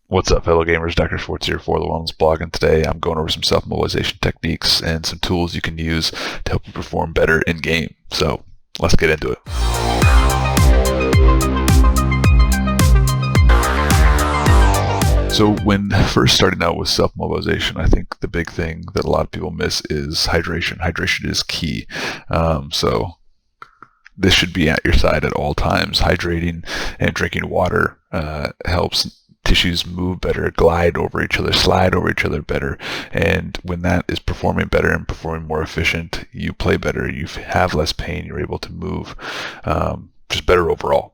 What's up, fellow gamers? Dr. Schwartz here for the Wellness Blog, and today I'm going over some self-mobilization techniques and some tools you can use to help you perform better in-game. So let's get into it. So when first starting out with self-mobilization, I think the big thing that a lot of people miss is hydration. Hydration is key. So this should be at your side at all times. Hydrating and drinking water helps tissues move better, glide over each other, slide over each other better. And when that is performing better and performing more efficient, you play better, you have less pain, you're able to move just better overall.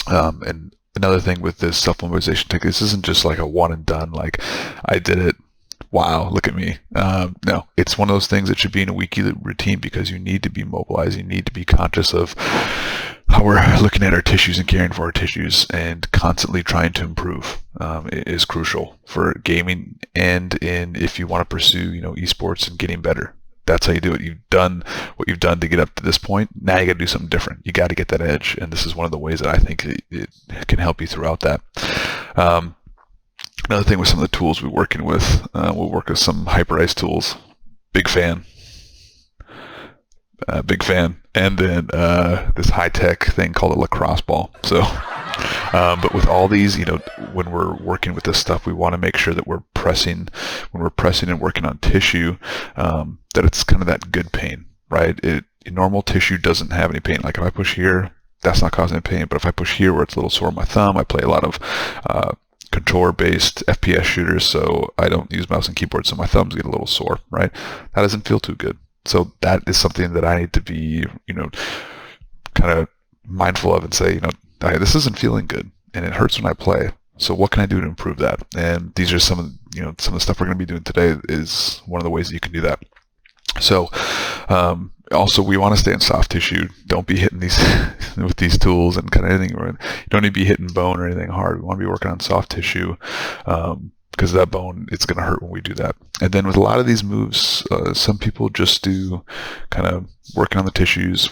And another thing with this self-mobilization technique, this isn't just like a one and done, like I did it, wow, look at me. No, it's one of those things that should be in a weekly routine because you need to be mobilized. You need to be conscious of how we're looking at our tissues and caring for our tissues, and constantly trying to improve is crucial for gaming and if you want to pursue, esports and getting better. That's how you do it. You've done what you've done to get up to this point. Now you got to do something different. You got to get that edge, and this is one of the ways that I think it can help you throughout that. Another thing with some of the tools we're working with, we'll work with some Hyperice tools. Big fan. And then this high-tech thing called a lacrosse ball. So, but with all these, when we're working with this stuff, we want to make sure that when we're pressing and working on tissue, that it's kind of that good pain, right? Normal tissue doesn't have any pain. Like if I push here, that's not causing any pain. But if I push here where it's a little sore on my thumb, I play a lot of controller-based FPS shooters, so I don't use mouse and keyboard, so my thumbs get a little sore, right? That doesn't feel too good. So that is something that I need to be, kind of mindful of and say, this isn't feeling good, and it hurts when I play. So what can I do to improve that? And these are some of the stuff we're going to be doing today is one of the ways that you can do that. So, also, we want to stay in soft tissue. Don't be hitting these with these tools and kind of anything. You don't need to be hitting bone or anything hard. We want to be working on soft tissue because that bone, it's going to hurt when we do that. And then with a lot of these moves, some people just do kind of working on the tissues,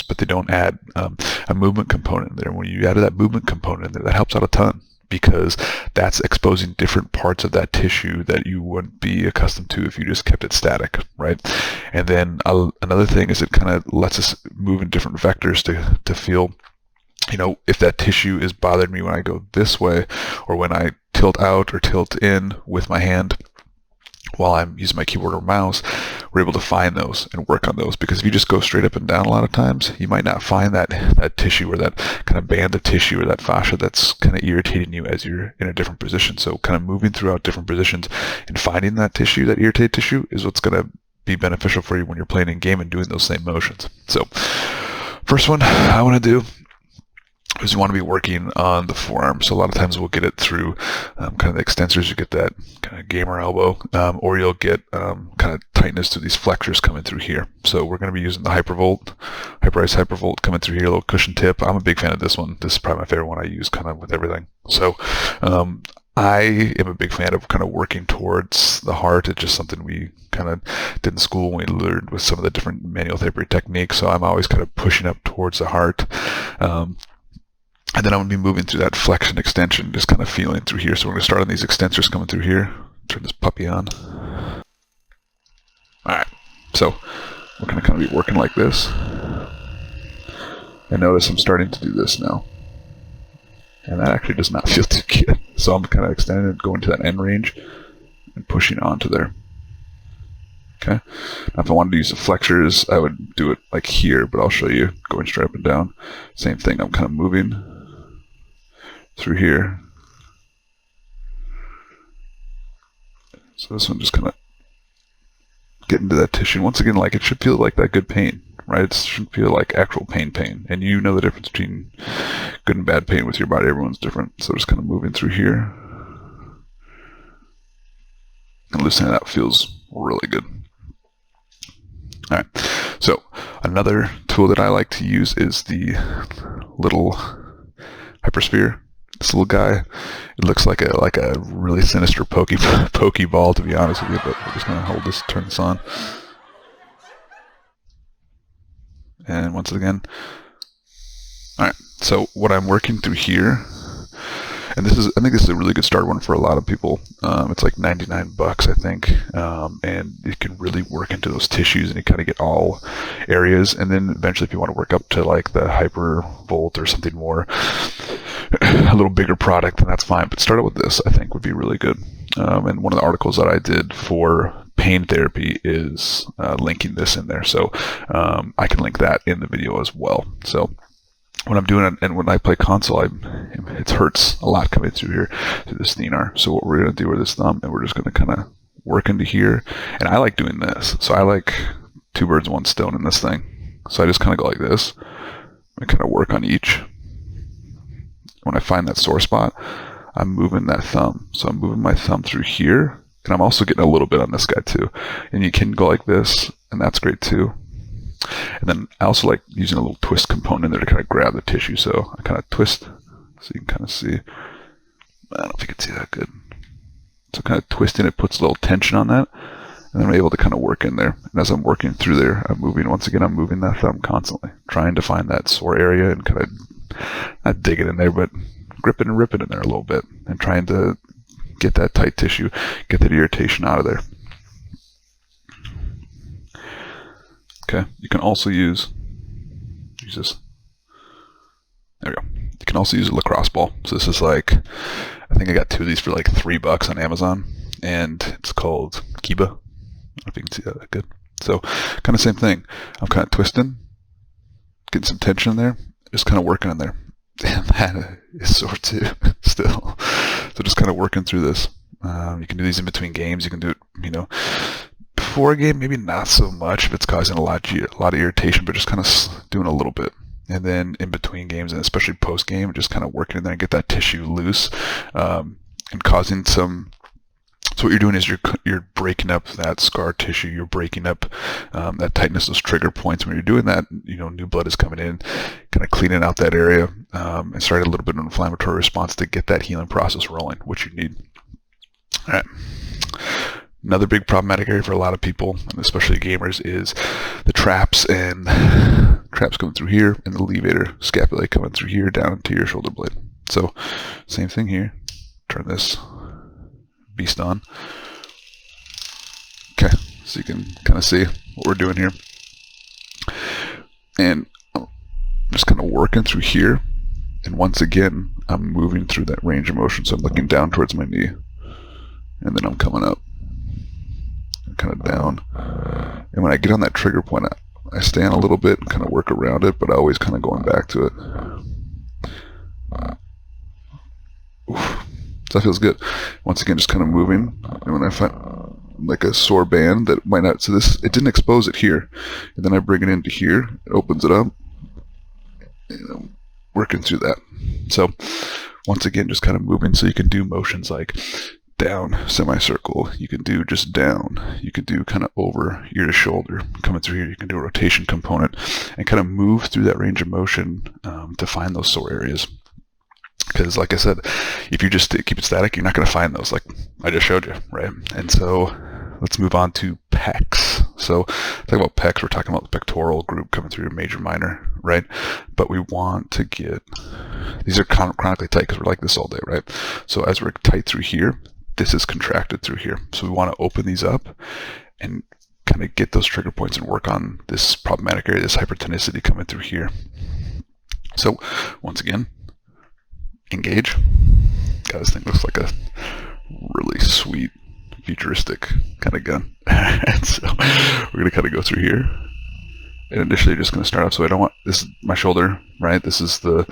but they don't add a movement component in there. When you add that movement component in there, that helps out a ton, because that's exposing different parts of that tissue that you wouldn't be accustomed to if you just kept it static, right? And then another thing is it kind of lets us move in different vectors to feel, if that tissue is bothering me when I go this way, or when I tilt out or tilt in with my hand while I'm using my keyboard or mouse, we're able to find those and work on those. Because if you just go straight up and down a lot of times, you might not find that tissue or that kind of band of tissue or that fascia that's kind of irritating you as you're in a different position. So kind of moving throughout different positions and finding that tissue, that irritated tissue, is what's going to be beneficial for you when you're playing in game and doing those same motions. So first one I want to do is you want to be working on the forearm. So a lot of times we'll get it through kind of the extensors. You get that kind of gamer elbow, or you'll get kind of tightness through these flexors coming through here. So we're going to be using the Hyperice Hypervolt coming through here, a little cushion tip. I'm a big fan of this one. This is probably my favorite one I use kind of with everything. So I am a big fan of kind of working towards the heart. It's just something we kind of did in school when we learned with some of the different manual therapy techniques. So I'm always kind of pushing up towards the heart. And then I'm going to be moving through that flexion extension, just kind of feeling through here. So we're going to start on these extensors coming through here. Turn this puppy on. Alright, so we're going to kind of be working like this. And notice I'm starting to do this now. And that actually does not feel too good. So I'm kind of extending it, going to that end range, and pushing onto there. Okay. Now if I wanted to use the flexors, I would do it like here, but I'll show you going straight up and down. Same thing, I'm kind of moving through here. So this one just kind of get into that tissue. Once again, like it should feel like that good pain, right? It should feel like actual pain. And you know the difference between good and bad pain with your body. Everyone's different. So just kind of moving through here. And loosening that feels really good. Alright, so another tool that I like to use is the little Hypersphere. This little guy, it looks like a really sinister pokeball, to be honest with you, but we're just going to hold this, turn this on. And once again, alright, so what I'm working through here, And I think this is a really good start one for a lot of people. It's like 99 bucks, I think, and you can really work into those tissues, and you kind of get all areas. And then eventually, if you want to work up to like the Hyper Volt or something more, a little bigger product, then that's fine. But start out with this, I think, would be really good. And one of the articles that I did for pain therapy is linking this in there, so I can link that in the video as well. So when I'm doing it, and when I play console, it hurts a lot coming through here through this thenar. So what we're going to do with this thumb, and we're just going to kind of work into here. And I like doing this, so I like 2 birds, 1 stone in this thing. So I just kind of go like this and kind of work on each. When I find that sore spot, I'm moving that thumb. So I'm moving my thumb through here, and I'm also getting a little bit on this guy too. And you can go like this, and that's great too. And then I also like using a little twist component in there to kind of grab the tissue. So I kind of twist, so you can kind of see. I don't know if you can see that good. So kind of twisting it puts a little tension on that, and then I'm able to kind of work in there. And as I'm working through there, I'm moving that thumb constantly, trying to find that sore area and kind of not dig it in there, but grip it and rip it in there a little bit, and trying to get that tight tissue, get that irritation out of there. Okay, you can also use this. There we go. You can also use a lacrosse ball. So this is like, I think I got 2 of these for like $3 on Amazon, and it's called Kiba. I don't know if you can see that good. So kind of same thing. I'm kind of twisting, getting some tension in there, just kind of working in there. And that is sore too, still. So just kind of working through this. You can do these in between games. You can do it, before a game, maybe not so much if it's causing a lot of irritation, but just kind of doing a little bit. And then in between games, and especially post game, just kind of working in there and get that tissue loose, and causing some. So what you're doing is you're breaking up that scar tissue. You're breaking up that tightness, those trigger points. When you're doing that, new blood is coming in, kind of cleaning out that area, and starting a little bit of an inflammatory response to get that healing process rolling, which you need. All right. Another big problematic area for a lot of people, and especially gamers, is the traps coming through here, and the levator scapulae coming through here down into your shoulder blade. So same thing here. Turn this beast on. Okay, so you can kind of see what we're doing here. And I'm just kind of working through here, and once again, I'm moving through that range of motion, so I'm looking down towards my knee, and then I'm coming up. Kind of down, and when I get on that trigger point, I stand a little bit and kind of work around it, but I always kind of going back to it. Oof. So that feels good. Once again, just kind of moving, and when I find like a sore band that might not, so this, it didn't expose it here, and then I bring it into here, it opens it up, and I'm working through that. So once again, just kind of moving, so you can do motions like down, semicircle, you can do just down, you can do kind of over ear to shoulder, coming through here, you can do a rotation component, and kind of move through that range of motion to find those sore areas. Because like I said, if you just keep it static, you're not going to find those, like I just showed you, right? And so let's move on to pecs. So talking about pecs, we're talking about the pectoral group coming through your major, minor, right? But we want to get, these are chronically tight because we're like this all day, right? So as we're tight through here, this is contracted through here. So we want to open these up and kind of get those trigger points and work on this problematic area, this hypertonicity coming through here. So once again, engage. God, this thing looks like a really sweet, futuristic kind of gun. And so we're going to kind of go through here. And initially just going to start off, so I don't want, this is my shoulder, right? This is the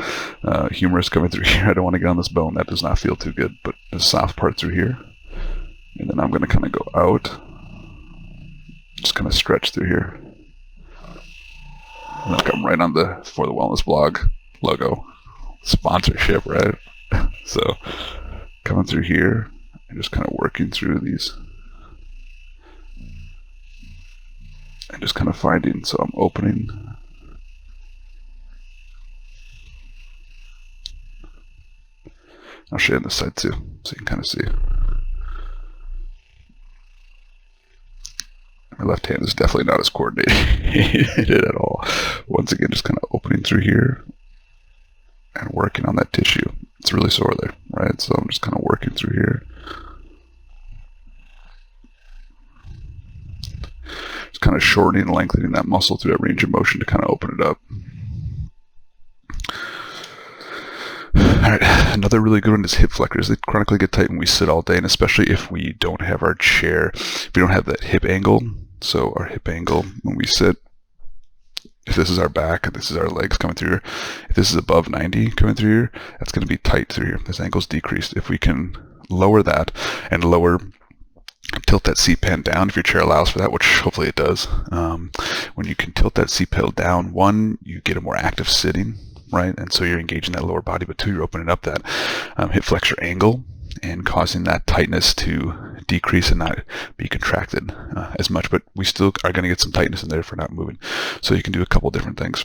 humerus coming through here. I don't want to get on this bone. That does not feel too good, but the soft part through here. And then I'm going to kind of go out. Just kind of stretch through here. And look, I'm right on the For the Wellness blog logo. Sponsorship, right? So coming through here and just kind of working through these. And just kind of finding, so I'm opening. I'll show you on this side too, so you can kind of see. My left hand is definitely not as coordinated at all. Once again, just kind of opening through here and working on that tissue. It's really sore there, right? So I'm just kind of working through here. Just kind of shortening and lengthening that muscle through that range of motion to kind of open it up. Alright, another really good one is hip flexors. They chronically get tight when we sit all day, and especially if we don't have our chair, if we don't have that hip angle. So our hip angle when we sit, if this is our back and this is our legs coming through here, if this is above 90 coming through here, that's going to be tight through here. This angle's decreased. If we can lower that and tilt that seat pan down, if your chair allows for that, which hopefully it does. When you can tilt that seat pedal down, one, you get a more active sitting, right? And so you're engaging that lower body, but two, you're opening up that hip flexor angle and causing that tightness to decrease and not be contracted as much. But we still are going to get some tightness in there if we're not moving. So you can do a couple different things.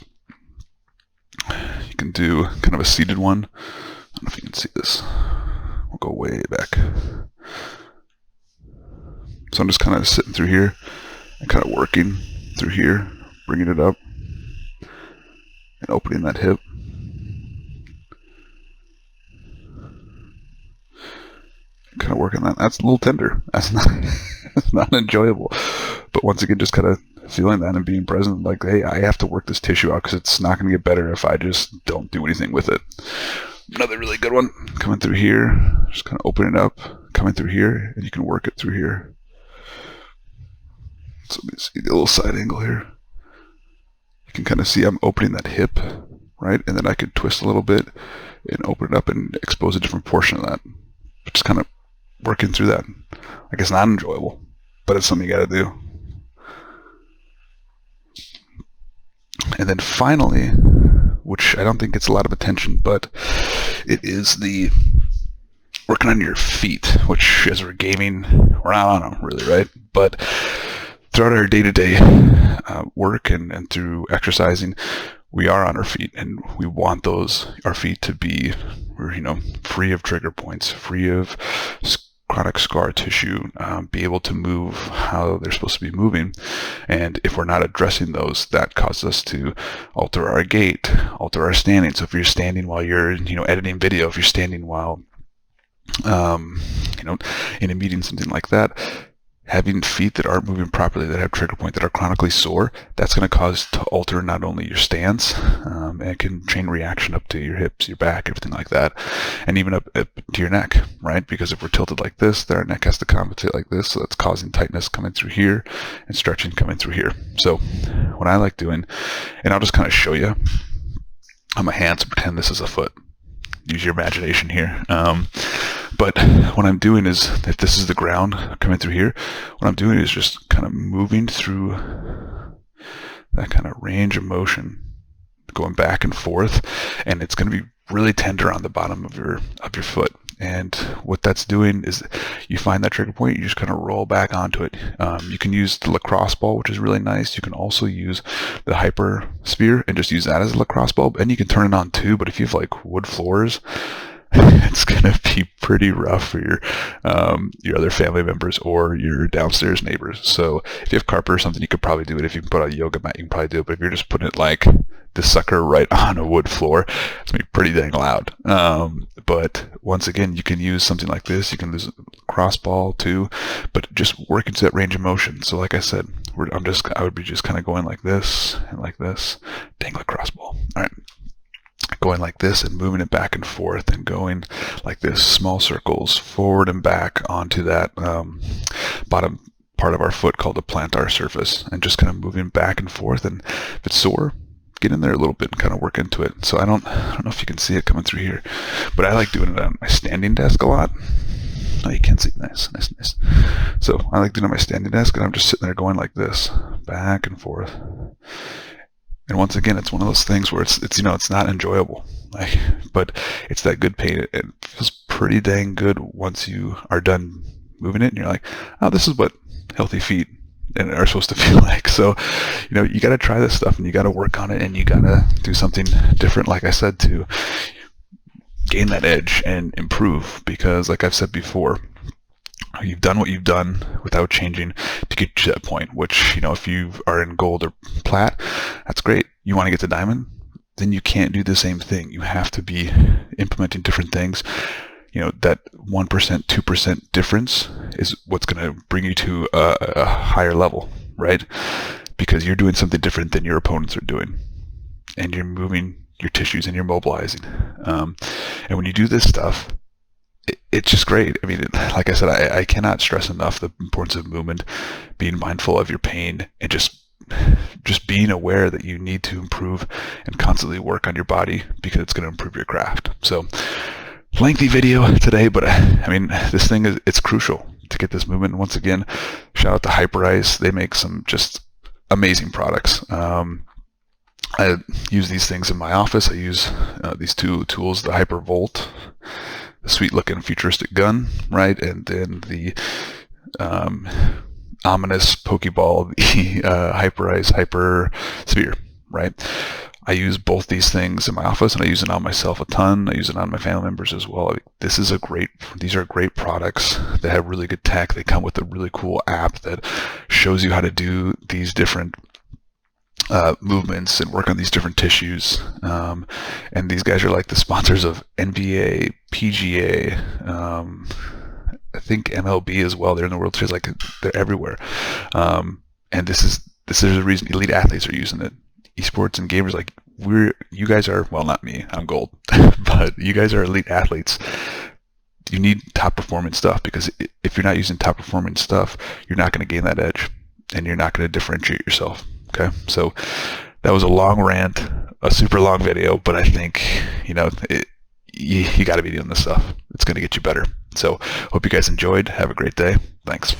You can do kind of a seated one. I don't know if you can see this. We'll go way back. So I'm just kind of sitting through here and kind of working through here, bringing it up and opening that hip. Kind of working that. That's a little tender. That's not, that's not enjoyable. But once again, just kind of feeling that and being present, like, hey, I have to work this tissue out because it's not going to get better if I just don't do anything with it. Another really good one, coming through here, just kind of opening it up, coming through here, and you can work it through here. So let me see the little side angle here. You can kind of see I'm opening that hip, right? And then I could twist a little bit and open it up and expose a different portion of that. Just kind of working through that. Like, it's not enjoyable, but it's something you got to do. And then finally, which I don't think gets a lot of attention, but it is the working on your feet, which as we're gaming, we're not on them really, right? But throughout our day-to-day work and through exercising, we are on our feet, and we want our feet to be, free of trigger points, free of chronic scar tissue, be able to move how they're supposed to be moving. And if we're not addressing those, that causes us to alter our gait, alter our standing. So if you're standing while you're, editing video, if you're standing while, in a meeting, something like that, having feet that aren't moving properly, that have trigger point, that are chronically sore, that's going to cause to alter not only your stance, and it can chain reaction up to your hips, your back, everything like that, and even up to your neck, right? Because if we're tilted like this, then our neck has to compensate like this, so that's causing tightness coming through here and stretching coming through here. So what I like doing, and I'll just kind of show you on my hands, pretend this is a foot. Use your imagination here. But what I'm doing is, if this is the ground coming through here, what I'm doing is just kind of moving through that kind of range of motion, going back and forth, and it's going to be really tender on the bottom of your foot. And what that's doing is, you find that trigger point, you just kind of roll back onto it. You can use the lacrosse ball, which is really nice. You can also use the Hyper Sphere and just use that as a lacrosse ball, and you can turn it on too. But if you have like wood floors, it's gonna be pretty rough for your other family members or your downstairs neighbors. So if you have carpet or something, you could probably do it. If you can put a yoga mat, you can probably do it. But if you're just putting it like this sucker right on a wood floor, it's gonna be pretty dang loud. But once again, you can use something like this. You can use a cross ball too, but just working to that range of motion. So like I said, I would be just kind of going like this and like this, dang lacrosse ball. All right. Going like this and moving it back and forth and going like this, small circles forward and back onto that bottom part of our foot called the plantar surface, and just kind of moving back and forth. And if it's sore, get in there a little bit and kind of work into it. So I don't know if you can see it coming through here, but I like doing it on my standing desk a lot. Oh, you can see. Nice. So I like doing it on my standing desk, and I'm just sitting there going like this, back and forth. And once again, it's one of those things where it's not enjoyable, but it's that good pain. It feels pretty dang good once you are done moving it, and you're like, oh, this is what healthy feet are supposed to feel like. So, you got to try this stuff, and you got to work on it, and you got to do something different, like I said, to gain that edge and improve. Because, like I've said before, you've done what you've done without changing to get to that point, which, if you are in gold or plat, that's great. You want to get to diamond, then you can't do the same thing. You have to be implementing different things. That 1%, 2% difference is what's going to bring you to a higher level, right? Because you're doing something different than your opponents are doing, and you're moving your tissues and you're mobilizing. And when you do this stuff, it's just great. I mean, like I said, I cannot stress enough the importance of movement, being mindful of your pain, and just being aware that you need to improve and constantly work on your body, because it's going to improve your craft. So, lengthy video today, but I mean, this thing it's crucial to get this movement. And once again, shout out to Hyperice. They make some just amazing products. I use these things in my office. I use these two tools, the Hypervolt, the sweet looking futuristic gun, right? And then the ominous Pokeball, the Hyperice Hyper Sphere, right? I use both these things in my office, and I use it on myself a ton. I use it on my family members as well. These are great products that have really good tech. They come with a really cool app that shows you how to do these different movements and work on these different tissues. And these guys are like the sponsors of NBA, PGA, I think MLB as well. They're in the World Series, like they're everywhere. And this is the reason elite athletes are using it. Esports and gamers, like you guys are, well, not me, I'm gold, but you guys are elite athletes. You need top performance stuff, because if you're not using top performance stuff, you're not going to gain that edge, and you're not going to differentiate yourself. Okay, so that was a long rant, a super long video, but I think you got to be doing this stuff. It's going to get you better. So hope you guys enjoyed. Have a great day. Thanks.